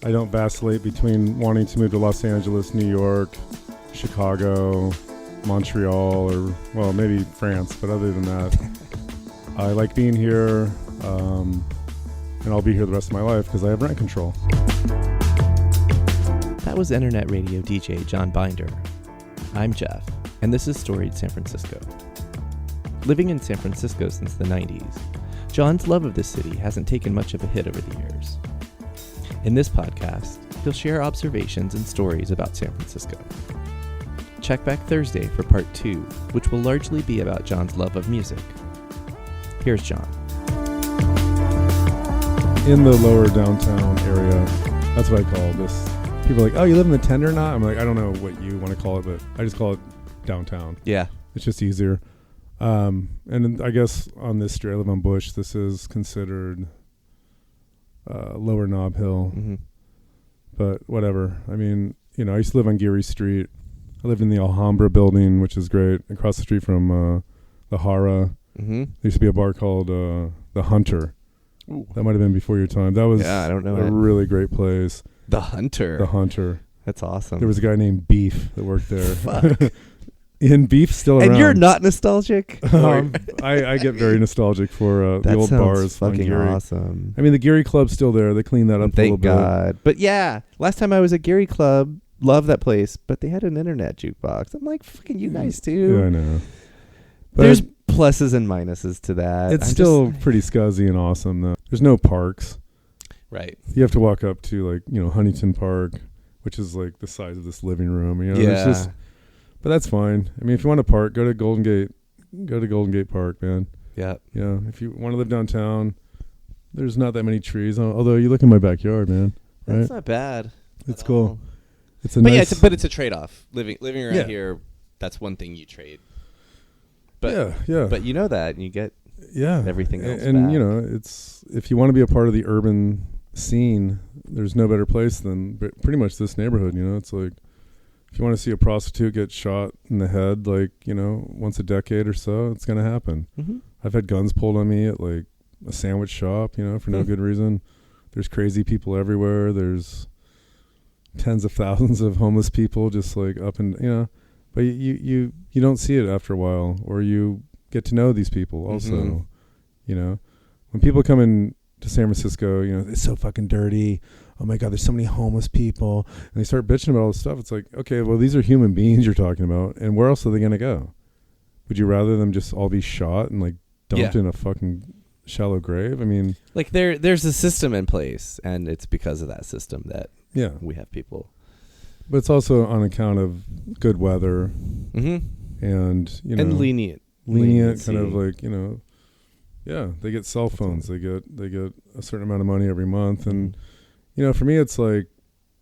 I don't vacillate between wanting to move to Los Angeles, New York, Chicago, Montreal, or, well, maybe France, but other than that, I like being here, and I'll be here the rest of my life because I have rent control. That was internet radio DJ John Binder. I'm Jeff, and this is Storied San Francisco. Living in San Francisco since the 90s, John's love of this city hasn't taken much of a hit over the years. In this podcast, he'll share observations and stories about San Francisco. Check back Thursday for part 2, which will largely be about John's love of music. Here's John. In the lower downtown area, that's what I call this. People are like, oh, you live in the Tender Knot? I'm like, I don't know what you want to call it, but I just call it downtown. Yeah. It's just easier. And I guess on this street, I live on Bush, this is considered Lower Nob Hill. Mm-hmm. But whatever. I mean, you know, I used to live on Geary Street. I lived in the Alhambra building, which is great, across the street from the Hara. Mm-hmm. There used to be a bar called The Hunter. Ooh. That might have been before your time. That was I don't know a really great place. The Hunter. The Hunter. That's awesome. There was a guy named Beef that worked there. Fuck. And Beef's still around. And you're not nostalgic? I get very nostalgic for the old bars. Fucking awesome. I mean, the Geary Club's still there. They cleaned that up a little bit. Thank God. But yeah, last time I was at Geary Club, love that place, but they had an internet jukebox. I'm like, fucking you guys too. Yeah, I know. But there's pluses and minuses to that. It's still pretty scuzzy and awesome, though. There's no parks. Right. You have to walk up to, like, you know, Huntington Park, which is like the size of this living room. You know, yeah. It's just, but that's fine. I mean, if you want to park, go to Golden Gate Park, man. Yeah. You know, if you want to live downtown, there's not that many trees. Although you look in my backyard, man. Right? That's not bad. It's cool. All. It's a nice. But it's a trade-off. Living around here, that's one thing you trade. But yeah. But you know that, and you get everything else. And back. you know, it's if you want to be a part of the urban scene, there's no better place than pretty much this neighborhood. You know, it's like if you want to see a prostitute get shot in the head, like, you know, once a decade or so, it's gonna happen. Mm-hmm. I've had guns pulled on me at like a sandwich shop, you know, for no good reason. There's crazy people everywhere. There's tens of thousands of homeless people just like up and, you know, but you don't see it after a while, or you get to know these people also. Mm-hmm. You know, when people come in to San Francisco, you know, it's so fucking dirty. Oh my God, there's so many homeless people. And they start bitching about all this stuff. It's like, okay, well, these are human beings you're talking about. And where else are they going to go? Would you rather them just all be shot and like dumped in a fucking shallow grave? I mean, like there's a system in place, and it's because of that system that we have people. But it's also on account of good weather, and, you know, and lenient kind of like, you know, they get cell phones, they get a certain amount of money every month, and you know, for me, it's like,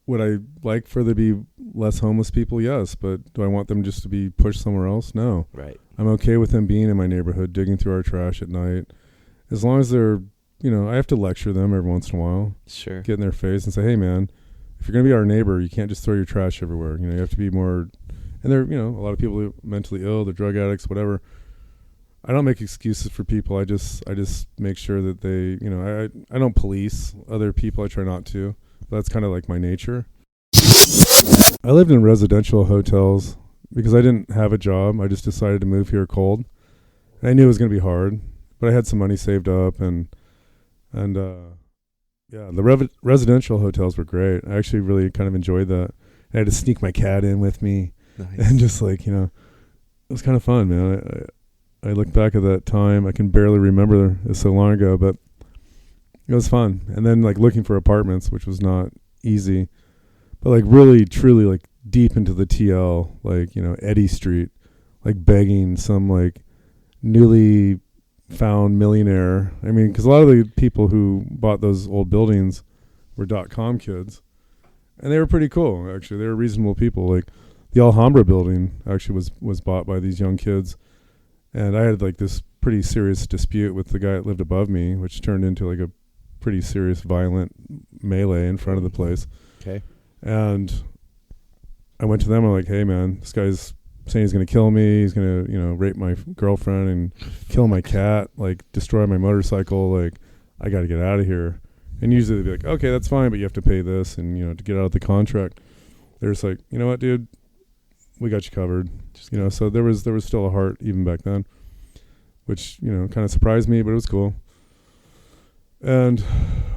would I like for there to be less homeless people? Yes, but do I want them just to be pushed somewhere else? No. Right. I'm okay with them being in my neighborhood, digging through our trash at night, as long as they're, you know, I have to lecture them every once in a while. Sure. Get in their face and say, hey, man, if you're going to be our neighbor, you can't just throw your trash everywhere. You know, you have to be more, and they're, you know, a lot of people are mentally ill, they're drug addicts, whatever. I don't make excuses for people. I just make sure that they, you know, I don't police other people. I try not to. That's kind of like my nature. I lived in residential hotels because I didn't have a job. I just decided to move here cold. And I knew it was going to be hard, but I had some money saved up, and the residential hotels were great. I actually really kind of enjoyed that. I had to sneak my cat in with me. Nice. And just like, you know, it was kind of fun, man. I look back at that time. I can barely remember it so long ago, but it was fun. And then like looking for apartments, which was not easy, but like really, truly like deep into the TL, like, you know, Eddy Street, like begging some like newly found millionaire. I mean, because a lot of the people who bought those old buildings were .com kids, and they were pretty cool, actually. They were reasonable people. Like the Alhambra building actually was bought by these young kids. And I had like this pretty serious dispute with the guy that lived above me, which turned into like a pretty serious violent melee in front of the place. Okay. And I went to them. I'm like, hey, man, this guy's saying he's going to kill me. He's going to, you know, rape my girlfriend and kill my cat, like destroy my motorcycle. Like, I got to get out of here. And usually they'd be like, okay, that's fine, but you have to pay this, and to get out of the contract. They're just like, you know what, dude, we got you covered. So there was still a heart even back then, which kind of surprised me, but it was cool. And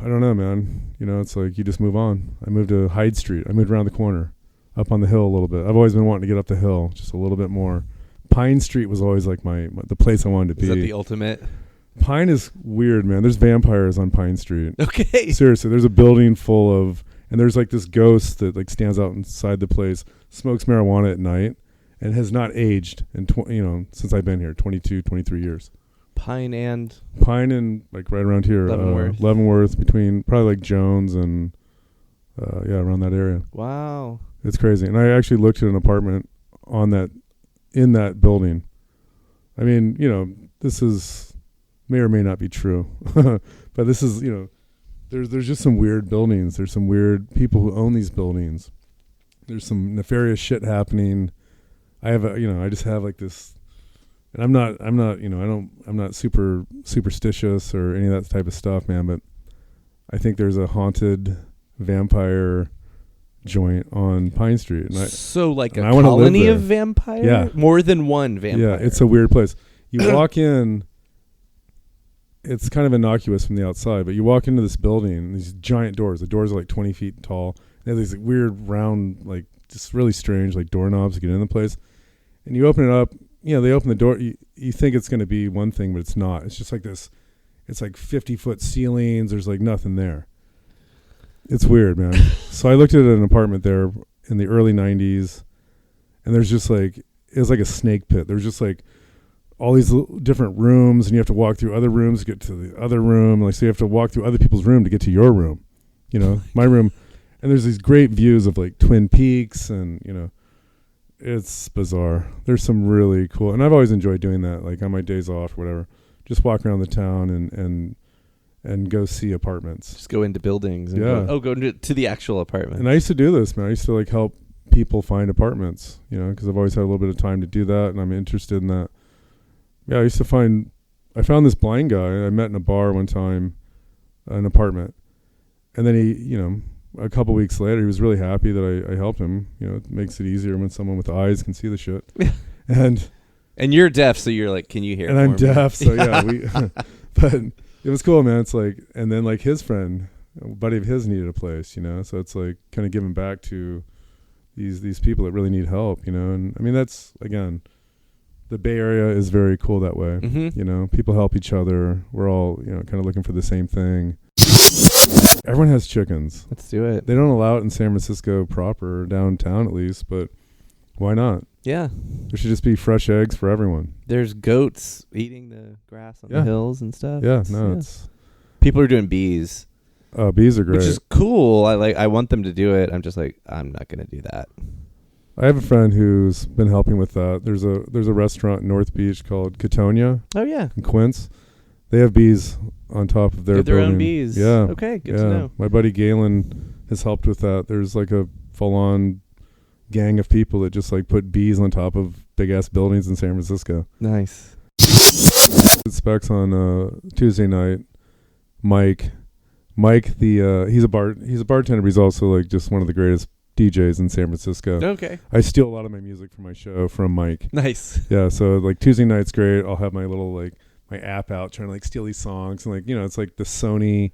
I don't know, man. It's like you just move on. I moved to Hyde Street. I moved around the corner, up on the hill a little bit. I've always been wanting to get up the hill just a little bit more. Pine Street was always like the place I wanted to be. Is that the ultimate? Pine is weird, man. There's vampires on Pine Street. Okay. Seriously, there's a building full of, and there's like this ghost that like stands out inside the place, smokes marijuana at night, and has not aged in since I've been here, 22, 23 years. Pine and like right around here, Leavenworth, between probably like Jones and around that area. Wow, it's crazy. And I actually looked at an apartment in that building. I mean, this is may or may not be true, but this is there's just some weird buildings. There's some weird people who own these buildings. There's some nefarious shit happening. I just have like this. And I'm not super superstitious or any of that type of stuff, man, but I think there's a haunted vampire joint on Pine Street. So like a colony of vampires? Yeah. More than one vampire? Yeah, it's a weird place. You walk in, it's kind of innocuous from the outside, but you walk into this building, and these giant doors. The doors are like 20 feet tall. They have these like, weird round, like just really strange like doorknobs to get in the place. And you open it up. They open the door. You think it's going to be one thing, but it's not. It's just like this. It's like 50-foot ceilings. There's like nothing there. It's weird, man. So I looked at an apartment there in the early 90s, and there's just like, it was like a snake pit. There's just like all these different rooms, and you have to walk through other rooms to get to the other room. Like, so you have to walk through other people's room to get to your room, my room. And there's these great views of like Twin Peaks and, it's bizarre. There's some really cool, and I've always enjoyed doing that. Like on my days off or whatever, just walk around the town and go see apartments. Just go into buildings. And go to the actual apartment. And I used to do this, man. I used to like help people find apartments, because I've always had a little bit of time to do that, and I'm interested in that. Yeah, I found this blind guy I met in a bar one time, an apartment, and then he, a couple weeks later, he was really happy that I helped him. It makes it easier when someone with eyes can see the shit. And you're deaf, so you're like, can you hear? And I'm deaf, so yeah. But it was cool, man. It's like, and then like his friend, a buddy of his needed a place, so it's like kind of giving back to these people that really need help, And I mean, that's again, the Bay Area is very cool that way. Mm-hmm. People help each other. We're all kind of looking for the same thing. Everyone has chickens. Let's do it. They don't allow it in San Francisco proper, downtown at least, but why not? Yeah. There should just be fresh eggs for everyone. There's goats eating the grass on the hills and stuff. Yeah, it's people are doing bees. Bees are great. Which is cool. I want them to do it. I'm just like, I'm not going to do that. I have a friend who's been helping with that. There's a restaurant in North Beach called Katonia. Oh yeah. In Quince. They have bees on top of their building. Own bees. Yeah. Okay, good to know. My buddy Galen has helped with that. There's like a full-on gang of people that just like put bees on top of big-ass buildings in San Francisco. Nice. Specs on Tuesday night. Mike, he's a bartender, but he's also like just one of the greatest DJs in San Francisco. Okay. I steal a lot of my music for my show from Mike. Nice. Yeah, so like Tuesday night's great. I'll have my little like my app out trying to like steal these songs, and like it's like the Sony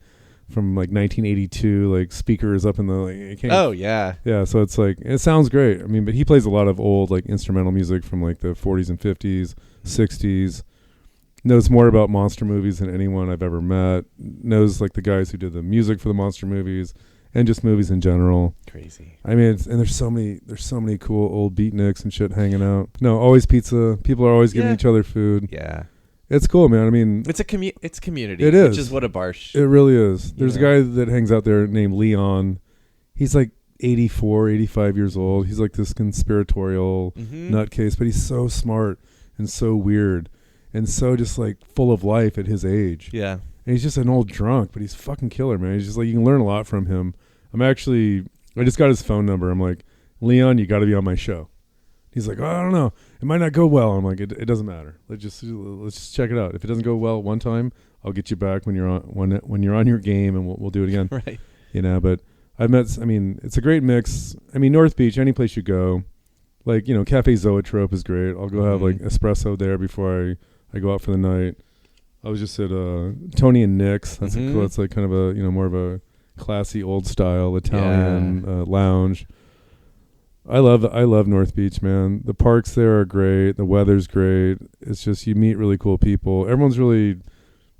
from like 1982 like speakers up in the like, oh yeah. So it's like it sounds great. I mean, but he plays a lot of old like instrumental music from like the 40s and 50s, 60s. Knows more about monster movies than anyone I've ever met. Knows like the guys who did the music for the monster movies and just movies in general. Crazy. I mean, and there's so many cool old beatniks and shit hanging out. No, always pizza. People are always giving each other food. Yeah. It's cool, man. I mean, it's community. It is. Which is what a bar It really is. There's a guy that hangs out there named Leon. He's like 84, 85 years old. He's like this conspiratorial nutcase, but he's so smart and so weird and so just like full of life at his age. Yeah. And he's just an old drunk, but he's fucking killer, man. He's just like, you can learn a lot from him. I just got his phone number. I'm like, Leon, you got to be on my show. He's like, oh, I don't know. It might not go well. I'm like, it doesn't matter. Let's just check it out. If it doesn't go well one time, I'll get you back when you're on your game, and we'll do it again. Right. But it's a great mix. North Beach, any place you go, like, Cafe Zoetrope is great. I'll go have like espresso there before I go out for the night. I was just at Tony and Nick's. That's that's like kind of a more of a classy old style Italian lounge. I love North Beach, man. The parks there are great. The weather's great. It's just you meet really cool people. Everyone's really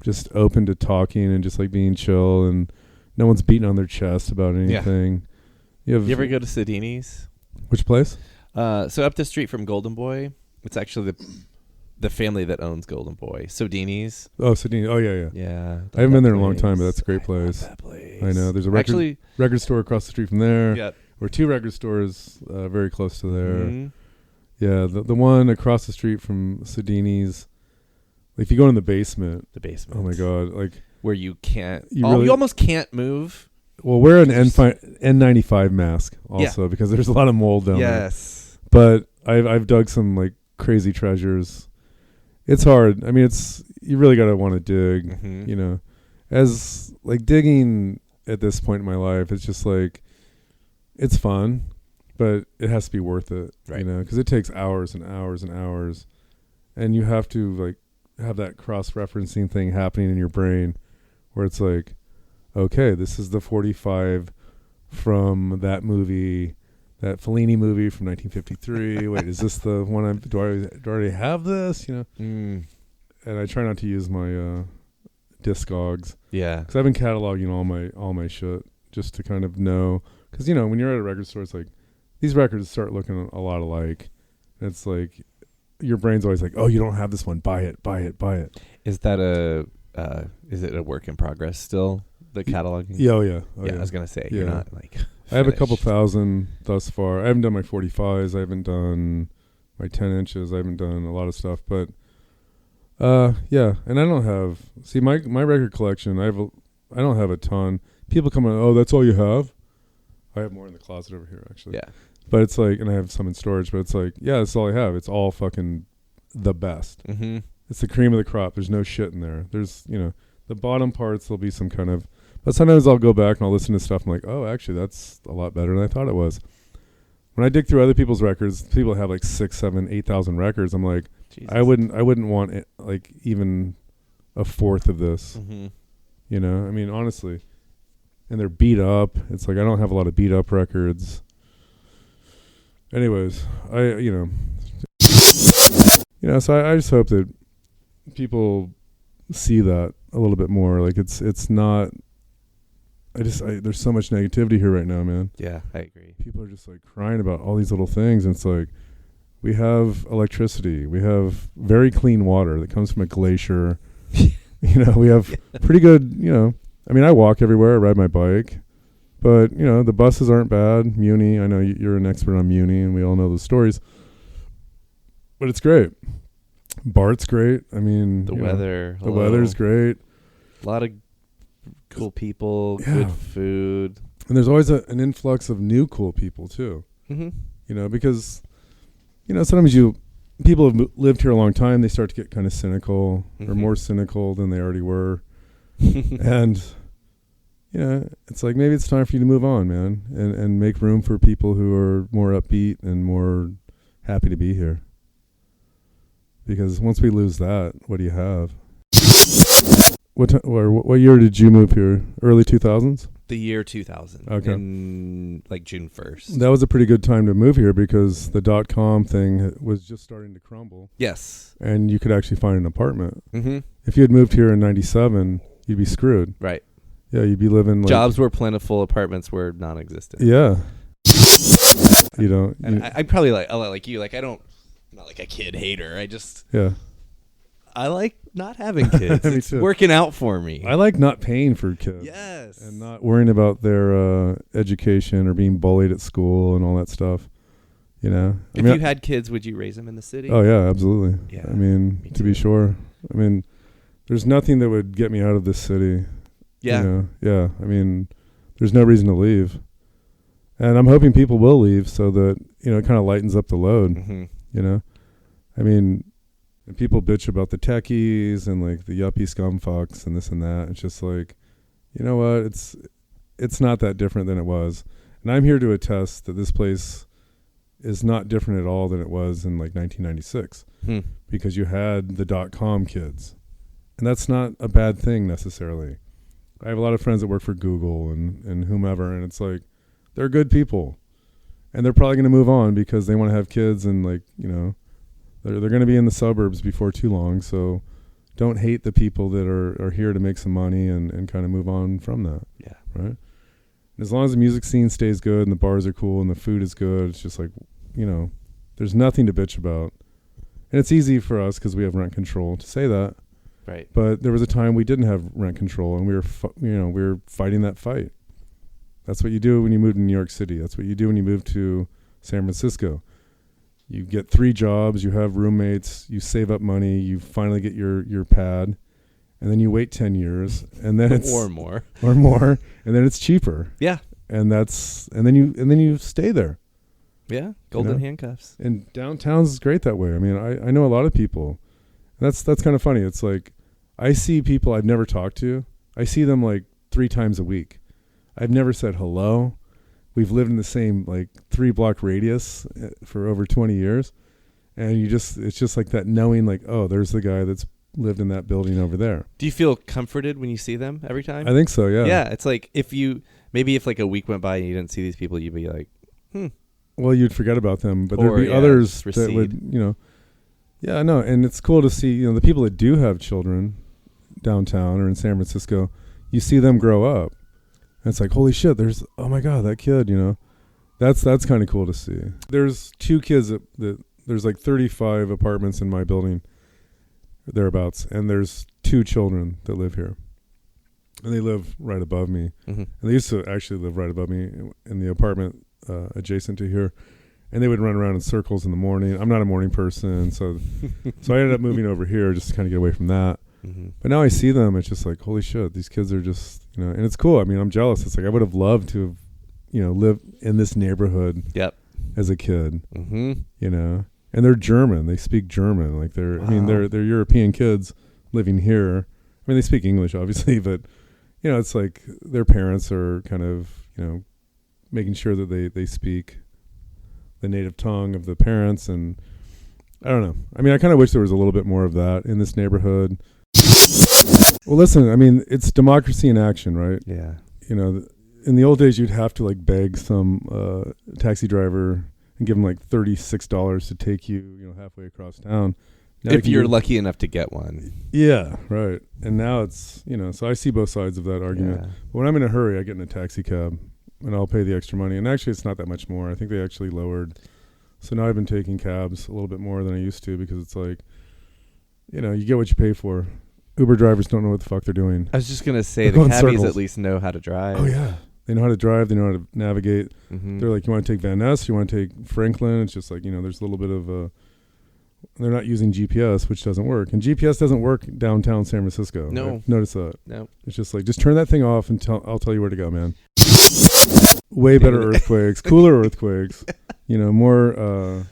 just open to talking and just like being chill, and no one's beating on their chest about anything. You ever go to Sedini's? Which place? So up the street from Golden Boy, it's actually the family that owns Golden Boy. Sedini's. Oh, Sedini. Oh, yeah. Yeah. I haven't been there in a long time, but that's a great place. I love that place. I know. There's a record store across the street from there. Yep. Or 2 record stores very close to there. Mm-hmm. Yeah, the one across the street from Sedini's. If you go in the basement. Oh my God! Like where you can't. You almost can't move. Well, wear an N95 mask also because there's a lot of mold down there. Yes. But I've dug some like crazy treasures. It's hard. It's you really gotta want to dig. Mm-hmm. As like digging at this point in my life, it's just like it's fun, but it has to be worth it. Right. Because it takes hours and hours and hours, and you have to like have that cross-referencing thing happening in your brain where it's like, okay, this is the 45 from that movie, that Fellini movie from 1953. Wait, is this the one do I already have this? And I try not to use my Discogs. Yeah. Because I've been cataloging all my shit just to kind of know. Because, when you're at a record store, it's like, these records start looking a lot alike. And it's like, your brain's always like, oh, you don't have this one. Buy it. Is that is it a work in progress still? The cataloging? Yeah, yeah. I was going to say, you're not like finished. I have a couple thousand thus far. I haven't done my 45s. I haven't done my 10 inches. I haven't done a lot of stuff. But, yeah. And I don't have... See, my record collection, I don't have a ton. People come in, oh, that's all you have? I have more in the closet over here, actually. Yeah. But it's like... And I have some in storage. But it's like, yeah, that's all I have. It's all fucking the best. Mm-hmm. It's the cream of the crop. There's no shit in there. There's, the bottom parts, there'll be some kind of... But sometimes I'll go back and I'll listen to stuff. I'm like, oh, actually, that's a lot better than I thought it was. When I dig through other people's records, people have like 6, 7, 8,000 records. I'm like, Jesus. I wouldn't want it, like even a fourth of this. Mm-hmm. Honestly. And they're beat up. It's like I don't have a lot of beat up records. Anyways, so I just hope that people see that a little bit more. Like it's not. There's so much negativity here right now, man. Yeah, I agree. People are just like crying about all these little things, and it's like we have electricity, we have very clean water that comes from a glacier. We have pretty good. I walk everywhere, I ride my bike, but the buses aren't bad. Muni, I know you're an expert on Muni, and we all know those stories. But it's great. Bart's great. The weather. The weather's great. A lot of cool people, good food. And there's always an influx of new cool people, too. Mm-hmm. Because, sometimes people have lived here a long time, they start to get kind of cynical or more cynical than they already were. And, it's like maybe it's time for you to move on, man, and make room for people who are more upbeat and more happy to be here. Because once we lose that, what do you have? What year did you move here? Early 2000s? The year 2000. Okay. In like June 1st. That was a pretty good time to move here because the .com thing was just starting to crumble. Yes. And you could actually find an apartment. Mm-hmm. If you had moved here in 97, you'd be screwed. Right. Yeah, you'd be living like... Jobs were plentiful, apartments were non-existent. Yeah. I'm probably like you. Like, I'm not like a kid hater. I like not having kids. It's working out for me. I like not paying for kids. Yes. And not worrying about their education or being bullied at school and all that stuff. If you had kids, would you raise them in the city? Oh, yeah, absolutely. Yeah, to be sure. There's nothing that would get me out of this city. Yeah. Yeah. There's no reason to leave. And I'm hoping people will leave so that, it kind of lightens up the load. Mm-hmm. And people bitch about the techies and like the yuppie scum fucks and this and that. It's just like, you know what? It's not that different than it was. And I'm here to attest that this place is not different at all than it was in like 1996 because you had the .com kids. And that's not a bad thing necessarily. I have a lot of friends that work for Google and whomever, and it's like, they're good people. And they're probably going to move on because they want to have kids and like, you know, they're going to be in the suburbs before too long. So don't hate the people that are here to make some money and kind of move on from that. Yeah. Right. And as long as the music scene stays good and the bars are cool and the food is good, it's just like, you know, there's nothing to bitch about. And it's easy for us because we have rent control to say that. Right. But there was a time we didn't have rent control and we were fighting that fight. That's what you do when you move to New York City. That's what you do when you move to San Francisco. You get 3 jobs, you have roommates, you save up money, you finally get your pad, and then you wait 10 years, and then it's or more, and then it's cheaper. Yeah, and then you stay there. Yeah, golden handcuffs. And downtown's great that way. I mean, I know a lot of people. That's kind of funny. It's like I see people I've never talked to. I see them like 3 times a week. I've never said hello. We've lived in the same like 3-block radius for over 20 years. And it's just like that knowing like, oh, there's the guy that's lived in that building over there. Do you feel comforted when you see them every time? I think so, yeah. Yeah, it's like if like a week went by and you didn't see these people, you'd be like, Well, you'd forget about them, but there'd be others that would, you know. Yeah, no, and it's cool to see, you know, the people that do have children downtown or in San Francisco, you see them grow up. And it's like, holy shit, oh my God, that kid, you know. That's kind of cool to see. There's 2 kids that there's like 35 apartments in my building, thereabouts, and there's 2 children that live here. And they live right above me. Mm-hmm. And they used to actually live right above me in the apartment adjacent to here. And they would run around in circles in the morning. I'm not a morning person, so I ended up moving over here just to kind of get away from that. Mm-hmm. But now I see them, it's just like, holy shit, these kids are just, you know, and it's cool. I mean, I'm jealous. It's like I would have loved to have, you know, lived in this neighborhood as a kid, you know. And they're German. They speak German. Like I mean, they're European kids living here. I mean, they speak English, obviously, but, you know, it's like their parents are kind of, you know, making sure that they speak the native tongue of the parents. And I don't know. I mean, I kind of wish there was a little bit more of that in this neighborhood. Well, listen, I mean, it's democracy in action, right? Yeah. You know, in the old days, you'd have to like beg some taxi driver and give him like $36 to take you, you know, halfway across town. Now if you're lucky enough to get one. Yeah, right. And now it's, you know, so I see both sides of that argument. Yeah. But when I'm in a hurry, I get in a taxi cab and I'll pay the extra money. And actually, it's not that much more. I think they actually lowered. So now I've been taking cabs a little bit more than I used to because it's like, you know, you get what you pay for. Uber drivers don't know what the fuck they're doing. I was just going to say, the cabbies at least know how to drive. Oh, yeah. They know how to drive. They know how to navigate. Mm-hmm. They're like, you want to take Van Ness? You want to take Franklin? It's just like, you know, there's a little bit of a... They're not using GPS, which doesn't work. And GPS doesn't work downtown San Francisco. No. I've noticed that. No. It's just like, just turn that thing off and I'll tell you where to go, man. Way better earthquakes, cooler earthquakes. You know, more...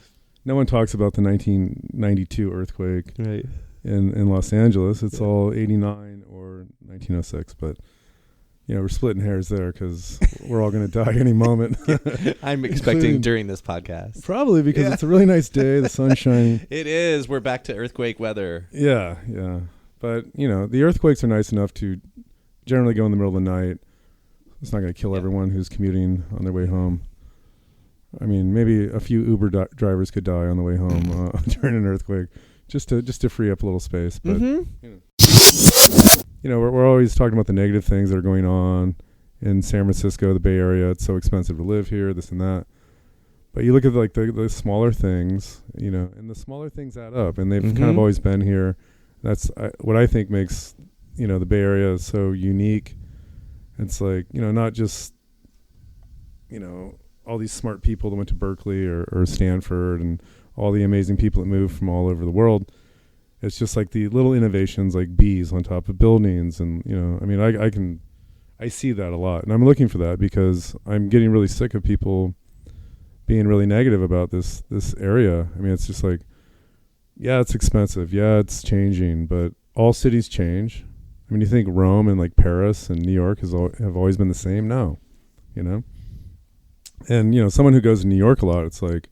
no one talks about the 1992 earthquake. Right. In Los Angeles. It's all 89 or 1906, but you know, we're splitting hairs there because we're all going to die any moment. I'm expecting during this podcast. Probably because it's a really nice day, the sun's shining. It is. We're back to earthquake weather. Yeah. But, you know, the earthquakes are nice enough to generally go in the middle of the night. It's not going to kill everyone who's commuting on their way home. I mean, maybe a few Uber drivers could die on the way home during an earthquake. Just to free up a little space, but you know, we're always talking about the negative things that are going on in San Francisco, the Bay Area. It's so expensive to live here, this and that. But you look at like the smaller things, you know, and the smaller things add up, and they've kind of always been here. That's what I think makes, you know, the Bay Area so unique. It's like, you know, not just, you know, all these smart people that went to Berkeley or Stanford and all the amazing people that move from all over the world. It's just like the little innovations like bees on top of buildings. And, you know, I mean, I see that a lot. And I'm looking for that because I'm getting really sick of people being really negative about this area. I mean, it's just like, yeah, it's expensive. Yeah, it's changing, but all cities change. I mean, you think Rome and like Paris and New York have always been the same? No, you know? And, you know, someone who goes to New York a lot, it's like,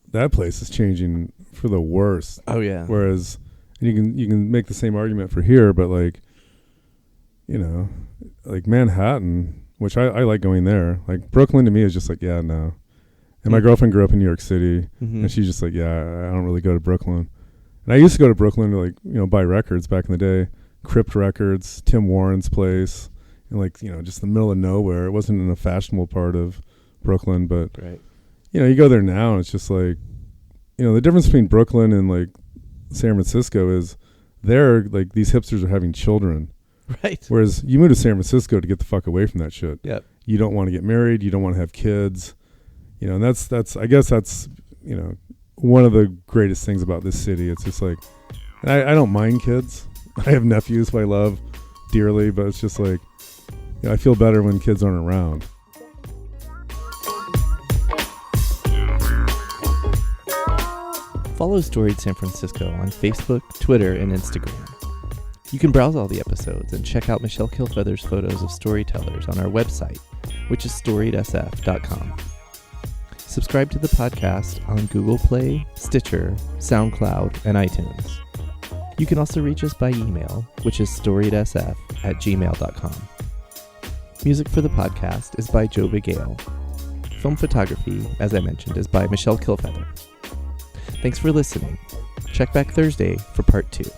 that place is changing for the worst. Oh, yeah. Whereas you can make the same argument for here, but like, you know, like Manhattan, which I like going there. Like Brooklyn to me is just like, yeah, no. And my girlfriend grew up in New York City, and she's just like, yeah, I don't really go to Brooklyn. And I used to go to Brooklyn to like, you know, buy records back in the day. Crypt Records, Tim Warren's place, and like, you know, just the middle of nowhere. It wasn't in a fashionable part of Brooklyn, but right. You know, you go there now and it's just like, you know, the difference between Brooklyn and like San Francisco is there, like these hipsters are having children. Right. Whereas you move to San Francisco to get the fuck away from that shit. Yep. You don't want to get married. You don't want to have kids. You know, and that's I guess that's, you know, one of the greatest things about this city. It's just like, I don't mind kids. I have nephews who I love dearly, but it's just like, you know, I feel better when kids aren't around. Follow Storied San Francisco on Facebook, Twitter, and Instagram. You can browse all the episodes and check out Michelle Kilfeather's photos of storytellers on our website, which is storiedsf.com. Subscribe to the podcast on Google Play, Stitcher, SoundCloud, and iTunes. You can also reach us by email, which is storiedsf@gmail.com. Music for the podcast is by Joe Bigale. Film photography, as I mentioned, is by Michelle Kilfeather. Thanks for listening. Check back Thursday for part 2.